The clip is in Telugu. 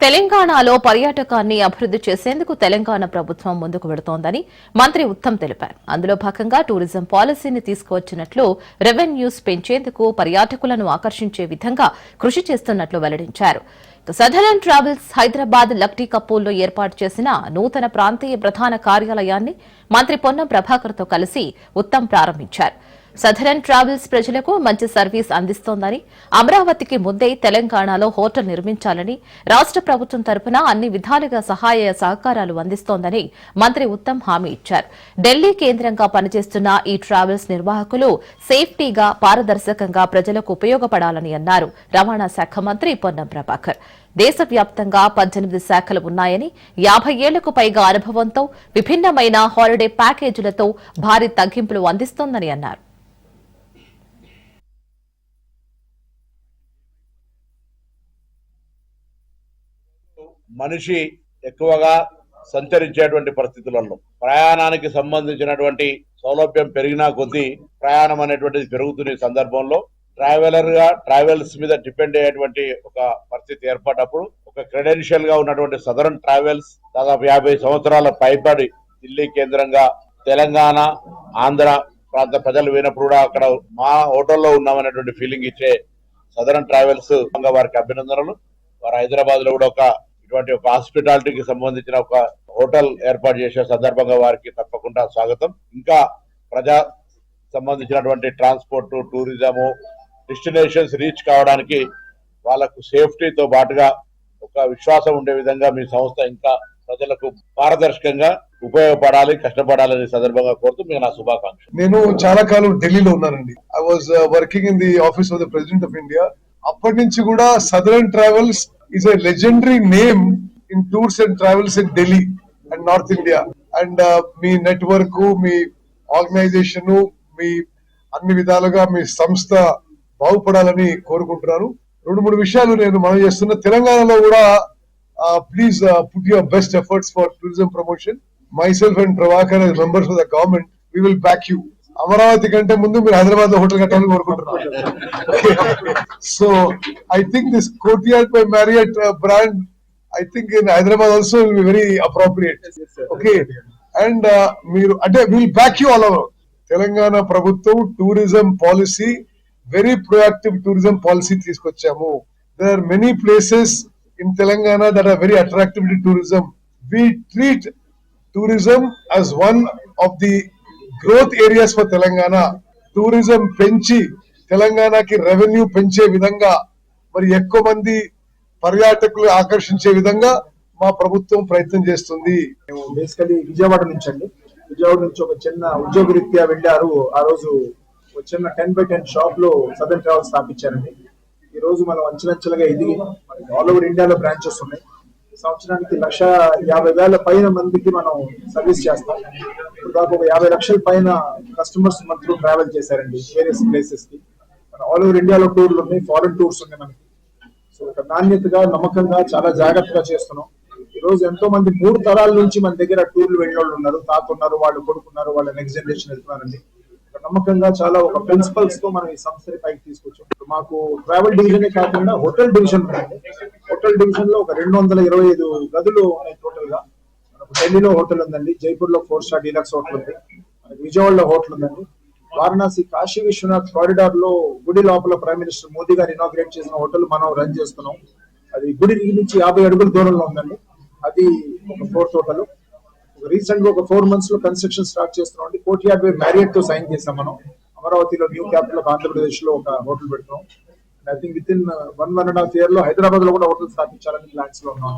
తెలంగాణలో పర్యాటకాన్ని అభివృద్ది చేసేందుకు తెలంగాణ ప్రభుత్వం ముందుకు వెడుతోందని మంత్రి ఉత్తమ్ తెలిపారు. అందులో భాగంగా టూరిజం పాలసీని తీసుకువచ్చినట్లు, రెవెన్యూస్ పెంచేందుకు పర్యాటకులను ఆకర్షించే విధంగా కృషి చేస్తున్నట్లు వెల్లడించారు. సదరన్ ట్రావెల్స్ హైదరాబాద్ లక్టీ కపూల్లో ఏర్పాటు చేసిన నూతన ప్రాంతీయ ప్రధాన కార్యాలయాన్ని మంత్రి పొన్నం ప్రభాకర్తో కలిసి ఉత్తమ్ ప్రారంభించారు. సదరన్ ట్రావెల్స్ ప్రజలకు మంచి సర్వీస్ అందిస్తోందని, అమరావతికి ముందే తెలంగాణలో హోటల్ నిర్మించాలని రాష్ట ప్రభుత్వం తరపున అన్ని విధాలుగా సహాయ సహకారాలు అందిస్తోందని మంత్రి ఉత్తమ్ హామీ ఇచ్చారు. ఢిల్లీ కేంద్రంగా పనిచేస్తున్న ఈ ట్రావెల్స్ నిర్వాహకులు సేఫ్టీగా, పారదర్శకంగా ప్రజలకు ఉపయోగపడాలని అన్నారు రవాణా శాఖ మంత్రి పొన్నం ప్రభాకర్. దేశవ్యాప్తంగా 18 శాఖలు ఉన్నాయని, 50 ఏళ్లకు పైగా అనుభవంతో విభిన్నమైన హాలిడే ప్యాకేజీలతో భారీ తగ్గింపులు అందిస్తోందని అన్నారు. మనిషి ఎక్కువగా సంచరించేటువంటి పరిస్థితులలో ప్రయాణానికి సంబంధించినటువంటి సౌలభ్యం పెరిగినా కొద్దీ ప్రయాణం అనేటువంటిది పెరుగుతున్న సందర్భంలో ట్రావెల్స్ మీద డిపెండ్ అయ్యేటువంటి ఒక పరిస్థితి ఏర్పడినప్పుడు ఒక క్రెడెన్షియల్ గా ఉన్నటువంటి సదరన్ ట్రావెల్స్ దాదాపు 50 సంవత్సరాల పైబడి ఢిల్లీ కేంద్రంగా తెలంగాణ, ఆంధ్ర ప్రాంత ప్రజలు పోయినప్పుడు కూడా అక్కడ మా హోటల్లో ఉన్నామనేటువంటి ఫీలింగ్ ఇచ్చే సదరన్ ట్రావెల్స్ వారికి అభినందనలు. వారు హైదరాబాద్ లో కూడా ఇటువంటి ఒక హాస్పిటాలిటీకి సంబంధించిన ఒక హోటల్ ఏర్పాటు చేసే సందర్భంగా వారికి తప్పకుండా స్వాగతం. ఇంకా ప్రజా సంబంధించినటువంటి ట్రాన్స్పోర్ట్, టూరిజము, డెస్టినేషన్స్ రీచ్ కావడానికి వాళ్ళకు సేఫ్టీతో పాటుగా ఒక విశ్వాసం ఉండే విధంగా మీ సంస్థ ఇంకా ప్రజలకు పారదర్శకంగా ఉపయోగపడాలి, కష్టపడాలని సందర్భంగా కోరుతూ మీకు నా శుభాకాంక్షలు. నేను చాలా కాలం ఢిల్లీలో ఉన్నానండి. I was working in the office of the president of India. అప్పటి నుంచి కూడా southern travels is a legendary name in tours and travels in Delhi and North India. And మీ నెట్వర్క్, మీ ఆర్గనైజేషన్, మీ అన్ని విధాలుగా మీ సంస్థ బాగుపడాలని కోరుకుంటున్నాను. 2-3 విషయాలు నేను మనం చేస్తున్న తెలంగాణలో కూడా please put your best efforts for tourism promotion. myself and Prabhakar as members of the government, we will back you. Amaravati కంటే ముందు మీరు హైదరాబాద్ లో హోటల్ కట్టాలని కోరుకుంటున్నారు. So I think this Courtyard by Marriott brand, I think in Hyderabad also will be very appropriate. Okay, and మీరు అంటే will back you all over. Telangana ప్రభుత్వం tourism policy, very proactive tourism policy తీసుకొచ్చాము. There are many places in Telangana that are very attractive to tourism. We treat tourism as one of the growth areas for Telangana. Tourism పెంచి తెలంగాణకి రెవెన్యూ పెంచే విధంగా, మరి ఎక్కువ మంది పర్యాటకులు ఆకర్షించే విధంగా మా ప్రభుత్వం ప్రయత్నం చేస్తుంది. బేసికలీ విజయవాడ నుంచి ఒక చిన్న ఉద్యోగ రీత్యా వెళ్ళారు. ఆ రోజు ఒక చిన్న 10x10 షాప్ లో సదరన్ ట్రావెల్స్ స్థాపించారండి. ఈ రోజు మనం అంచెలంచెలుగా ఎదిగి ఆల్ ఓవర్ ఇండియాలో బ్రాంచెస్ ఉన్నాయి. సంవత్సరానికి 1,50,000 పైన మందికి మనం సర్వీస్ చేస్తాం. ఇప్పుడు దాకా ఒక 50 లక్షల పైన కస్టమర్స్ మనతో ట్రావెల్ చేశారండి వేరియస్ ప్లేసెస్ కి. ఆల్ ఓవర్ ఇండియాలో టూర్లు ఉన్నాయి, ఫారెన్ టూర్స్ ఉన్నాయి మనకి. సో ఒక నాణ్యతగా, నమ్మకంగా, చాలా జాగ్రత్తగా చేస్తున్నాం. ఈ రోజు ఎంతో మంది 3 తరాల నుంచి మన దగ్గర టూర్లు వెళ్ళిన వాళ్ళు ఉన్నారు. తాత ఉన్నారు, వాళ్ళు కొడుకున్నారు, వాళ్ళ నెక్స్ట్ జనరేషన్ వెళ్తున్నారండి. నమ్మకంగా చాలా ఒక ప్రిన్సిపల్స్ తో మనం ఈ సంస్థని పైకి తీసుకొచ్చాం. మాకు ట్రావెల్ డివిజనే కాకుండా హోటల్ డివిజన్ ఉందండి. హోటల్ డివిజన్ లో ఒక 225 గదులు ఉన్నాయి టోటల్ గా. మనకు ఢిల్లీలో హోటల్ ఉందండి, జైపూర్ లో 4 స్టార్ డీలక్స్ హోటల్ ఉంది, మనకి విజయవాడలో హోటల్ ఉందండి, వారణాసి కాశీ విశ్వనాథ్ కారిడార్ లో గుడి లోపల ప్రైమ్ మినిస్టర్ మోదీ గారు ఇనాగ్రేట్ చేసిన హోటల్ మనం రన్ చేస్తున్నాం. అది గుడి నుంచి 50 అడుగుల దూరంలో ఉందండి. అది ఒక 4th హోటల్. రీసెంట్ గా ఒక 4 months లో కన్స్ట్రక్షన్ స్టార్ట్ చేస్తున్నాం అండి. కోర్టియార్డ్ బై మ్యారియట్ తో సైన్ చేసాం మనం. అమరావతిలో న్యూ క్యాపిటల్ ఆఫ్ ఆంధ్రప్రదేశ్ లో ఒక హోటల్ పెడతాం. I think with in 1.5 year లో హైదరాబాద్ లో కూడా హోటల్ స్థాపించాలని ప్లాన్స్ లో ఉన్నాం.